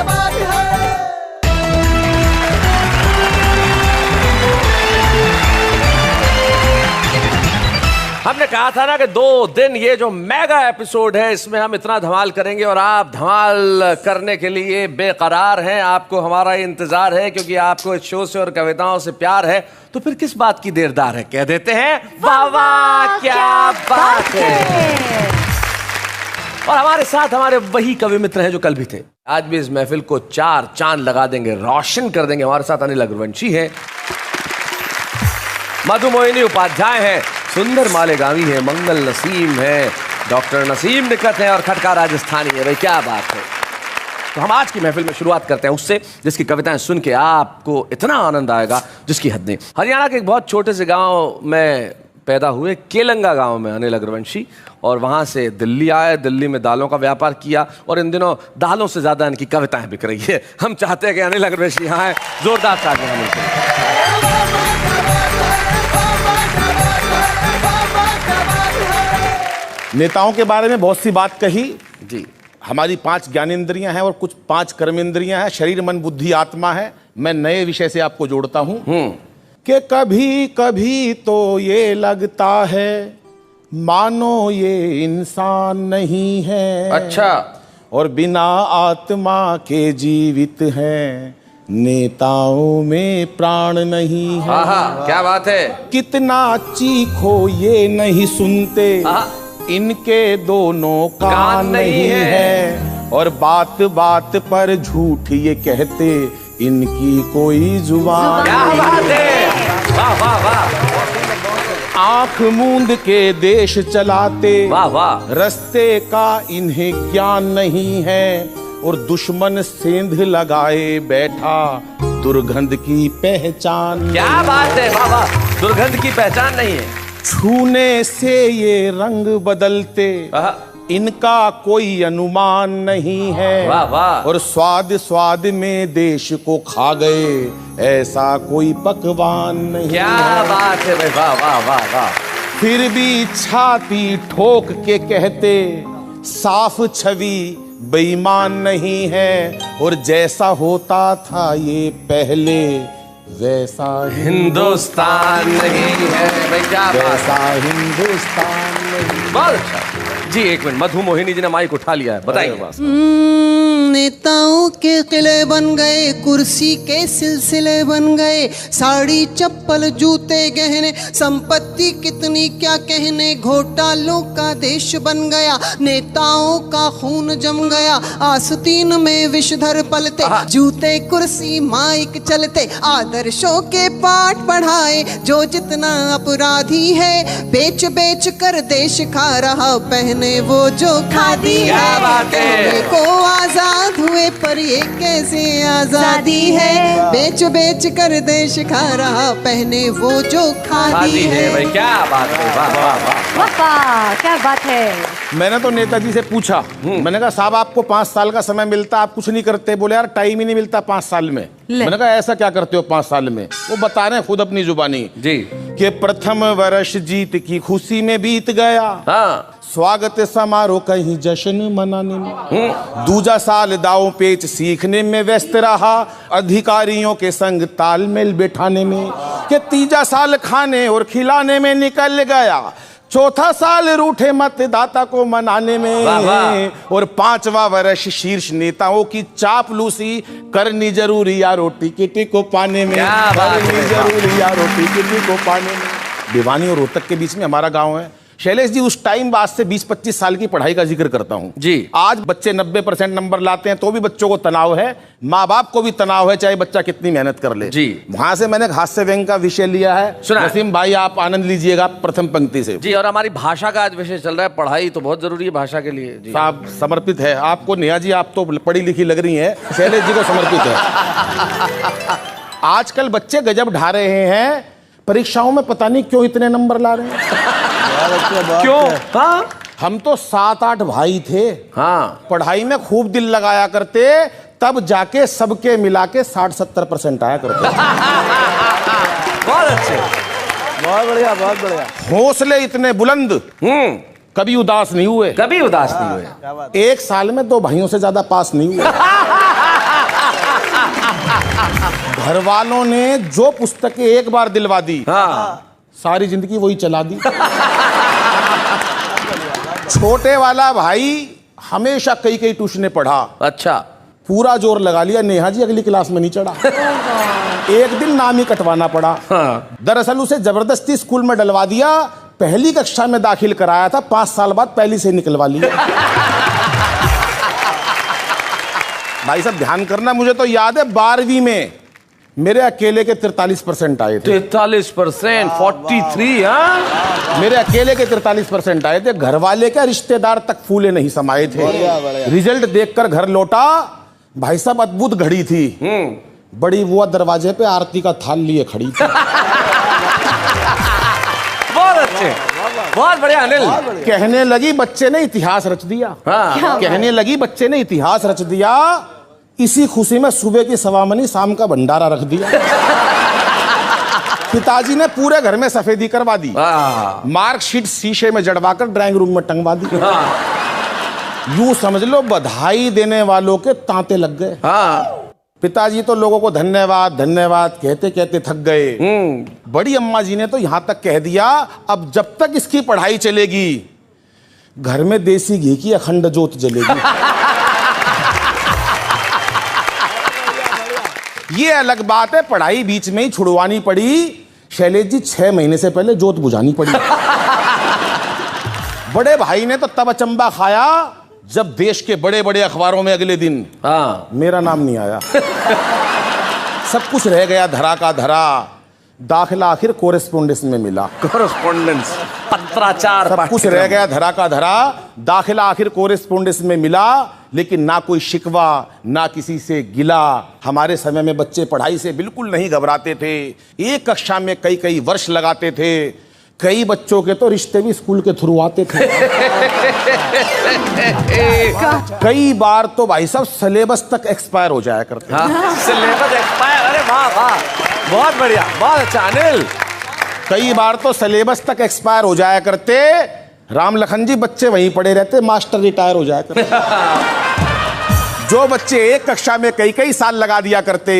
बात है। हमने कहा था ना कि 2 दिन ये जो मेगा एपिसोड है इसमें हम इतना धमाल करेंगे और आप धमाल करने के लिए बेकरार हैं। आपको हमारा इंतजार है क्योंकि आपको इस शो से और कविताओं से प्यार है। तो फिर किस बात की देरदार है, कह देते हैं वाह वाह क्या बात है। और हमारे साथ हमारे वही कवि मित्र हैं जो कल भी थे, आज भी इस महफिल को 4 चांद लगा देंगे, रोशन कर देंगे। हमारे साथ अनिल अग्रवंशी है, मधु मोहिनी उपाध्याय है, सुंदर मालेगावी है, मंगल नसीम है, डॉक्टर नसीम निकट है और खटका राजस्थानी है। भाई क्या बात है। तो हम आज की महफिल में शुरुआत करते हैं उससे जिसकी कविताएं सुन के आपको इतना आनंद आएगा जिसकी हद नहीं। हरियाणा के एक बहुत छोटे से गांव में पैदा हुए, केलंगा गांव में अनिल अग्रवंशी, और वहां से दिल्ली आए, दिल्ली में दालों का व्यापार किया और इन दिनों दालों से ज्यादा इनकी कविताएं बिक रही है। हम चाहते हैं कि अनिल अग्रवंशी यहाँ आए, जोरदार तालियां हमें। नेताओं के बारे में बहुत सी बात कही जी। हमारी 5 ज्ञानेंद्रियां हैं और कुछ 5 कर्मेंद्रियां हैं, शरीर मन बुद्धि आत्मा है। मैं नए विषय से आपको जोड़ता हूं कि कभी कभी तो ये लगता है मानो ये इंसान नहीं है। अच्छा। और बिना आत्मा के जीवित हैं, नेताओं में प्राण नहीं है। क्या बात है। कितना चीखो ये नहीं सुनते, इनके दोनों कान नहीं है। और बात बात पर झूठ ये कहते, इनकी कोई जुबान। क्या बात है। वाह वाह वाह। आंख मूंद के देश चलाते, वाह वाह। रस्ते का इन्हें ज्ञान नहीं है। और दुश्मन सेंध लगाए बैठा, दुर्गंध की पहचान। क्या बात है। वाह वाह। दुर्गंध की पहचान नहीं है। छूने से ये रंग बदलते, इनका कोई अनुमान नहीं है। वाह वाह। और स्वाद स्वाद में देश को खा गए, ऐसा कोई पकवान नहीं। क्या बात है भाई। वाह वाह वाह वाह। फिर भी छाती ठोक के कहते, साफ छवि बेईमान नहीं है। और जैसा होता था ये पहले, वैसा हिंदुस्तान नहीं है। भाई क्या बात। वैसा हिंदुस्तान नहीं। बहुत अच्छा जी। एक मिनट, मधु मोहिनी जी ने माइक उठा लिया है, बताइए। नेताओं के किले बन गए, कुर्सी के सिलसिले बन गए, साड़ी चप्पल जूते गहने, संपत्ति कितनी क्या कहने, घोटालों का देश बन गया, नेताओं का खून जम गया, आस्तीन में विषधर पलते, जूते कुर्सी माइक चलते, आदर्शों के पाठ पढ़ाए, जो जितना अपराधी है, बेच बेच कर देश खा रहा, पहने वो जो खादी है। को आजाद हुए पर ये कैसे आजादी है, बेच बेच कर देश खा रहा, पहने वो जो खादी है। भाई क्या बात है। वाह वाह वाह क्या बात है। मैंने तो नेताजी से पूछा, मैंने कहा साहब आपको 5 साल का समय मिलता, आप कुछ नहीं करते। बोले यार टाइम ही नहीं मिलता 5 साल में। मैंने कहा ऐसा क्या करते हो 5 साल में? वो बता रहे हैं खुद अपनी जुबानी जी कि प्रथम वर्ष जीत की खुशी में बीत गया, स्वागत समारोह कहीं जश्न मनाने में, दूजा साल दाव पेच सीखने में व्यस्त रहा, अधिकारियों के संग तालमेल बैठाने में, कि तीजा साल खाने और खिलाने में निकल गया, चौथा साल रूठे मतदाता को मनाने में, और 5वां वर्ष शीर्ष नेताओं की चापलूसी करनी जरूरी या रोटी किटी को पाने में, करनी जरूरी या रोटी किटी को पाने में। भिवानी और रोहतक के बीच में हमारा गांव है। शैलेश जी, उस टाइम बाद से 20-25 साल की पढ़ाई का जिक्र करता हूं जी। आज बच्चे 90% नंबर लाते हैं तो भी बच्चों को तनाव है, माँ बाप को भी तनाव है, चाहे बच्चा कितनी मेहनत कर ले जी। वहां से मैंने हास्य व्यंग्य का विषय लिया है। नसीम भाई आप आनंद लीजिएगा प्रथम पंक्ति से जी। और हमारी भाषा का आज विषय चल रहा है, पढ़ाई तो बहुत जरूरी है भाषा के लिए जी। साहब समर्पित है आपको। नेहा जी आप तो पढ़ी लिखी लग रही है, शैलेश जी को समर्पित है। आजकल बच्चे गजब ढा रहे हैं, परीक्षाओं में पता नहीं क्यों इतने नंबर ला रहे हैं। क्यों? हम तो 7-8 भाई थे, पढ़ाई में खूब दिल लगाया करते, तब जाके सबके मिला के 60-70% आया करते। बहुत अच्छे, बहुत बढ़िया, बहुत बढ़िया। हौसले इतने बुलंद, कभी उदास नहीं हुए, कभी उदास नहीं हुए। एक साल में 2 भाइयों से ज्यादा पास नहीं हुए। घर वालों ने जो पुस्तकें एक बार दिलवा दी, हाँ सारी जिंदगी वही चला दी। छोटे वाला भाई हमेशा कई कई ट्यूशनें पढ़ा, अच्छा, पूरा जोर लगा लिया, नेहा जी अगली क्लास में नहीं चढ़ा। एक दिन नाम ही कटवाना पड़ा। हाँ। दरअसल उसे जबरदस्ती स्कूल में डलवा दिया, पहली कक्षा में दाखिल कराया था, 5 साल बाद पहली से निकलवा लिया। भाई साहब ध्यान करना, मुझे तो याद है 12वीं में मेरे अकेले के 43% आए थे। 43%, 43, हाँ? मेरे अकेले के 43% आए थे। घर वाले क्या, रिश्तेदार तक फूले नहीं समाये थे। रिजल्ट देखकर घर लौटा, भाई साहब अद्भुत घड़ी थी। बड़ी बुआ दरवाजे पे आरती का थाल लिए खड़ी थी। बहुत अच्छे, बहुत बढ़िया अनिल। कहने लगी बच्चे ने इतिहास रच दिया। हाँ। कहने लगी बच्चे ने इतिहास रच दिया। इसी खुशी में सुबह की सवामनी शाम का भंडारा रख दिया। पिताजी ने पूरे घर में सफेदी करवा दी, मार्कशीट शीशे में जड़वाकर ड्राइंग रूम में टंगवा दी। यूं समझ लो बधाई देने वालों के तांते लग गए। पिताजी तो लोगों को धन्यवाद धन्यवाद कहते कहते थक गए। बड़ी अम्मा जी ने तो यहां तक कह दिया, अब जब तक इसकी पढ़ाई चलेगी घर में देसी घी की अखंड ज्योत जलेगी। ये अलग बात है, पढ़ाई बीच में ही छुड़वानी पड़ी। शैलेश जी 6 महीने से पहले जोत बुझानी पड़ी। बड़े भाई ने तो तब अचंबा खाया जब देश के बड़े बड़े अखबारों में अगले दिन मेरा नाम नहीं आया। सब कुछ रह गया धरा का धरा। दाखिला आखिर कोरेस्पोंडेंस में मिला। कोरेस्पोंडेंस, पत्राचार, सब कुछ रह गया धरा का धरा। दाखिला आखिर कोरेस्पोंडेंस में मिला, लेकिन ना कोई शिकवा ना किसी से गिला। हमारे समय में बच्चे पढ़ाई से बिल्कुल नहीं घबराते थे। एक कक्षा में कई कई वर्ष लगाते थे। कई बच्चों के तो रिश्ते भी स्कूल के थ्रू आते थे। कई बार तो भाई साहब सिलेबस तक एक्सपायर हो जाया करते। सिलेबस एक्सपायर, अरे वाह वाह, बहुत बढ़िया, बहुत अच्छा अनिल। कई बार तो सिलेबस तक एक्सपायर हो जाया करते। राम लखन जी बच्चे वहीं पड़े रहते, मास्टर रिटायर हो जाया करते। जो बच्चे एक कक्षा में कई कई साल लगा दिया करते,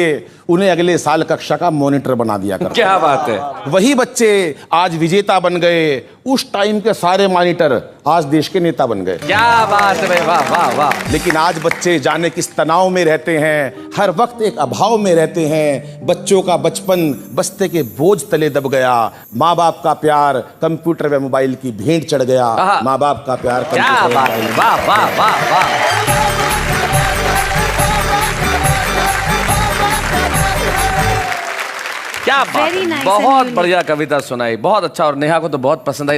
उन्हें अगले साल कक्षा का मॉनिटर बना दिया करते। क्या बात है। वही बच्चे आज विजेता बन गए। उस टाइम के सारे मॉनिटर आज देश के नेता बन गए। क्या बात है भाई, वाह वाह वाह। लेकिन आज बच्चे जाने किस तनाव में रहते हैं, हर वक्त एक अभाव में रहते हैं। बच्चों का बचपन बस्ते के बोझ तले दब गया। माँ बाप का प्यार कंप्यूटर व मोबाइल की भेंट चढ़ गया। माँ बाप का प्यार क्या बात है, वाह वाह वाह वाह। क्या बात, बहुत बढ़िया कविता सुनाई, बहुत अच्छा। और नेहा को तो बहुत पसंद आई।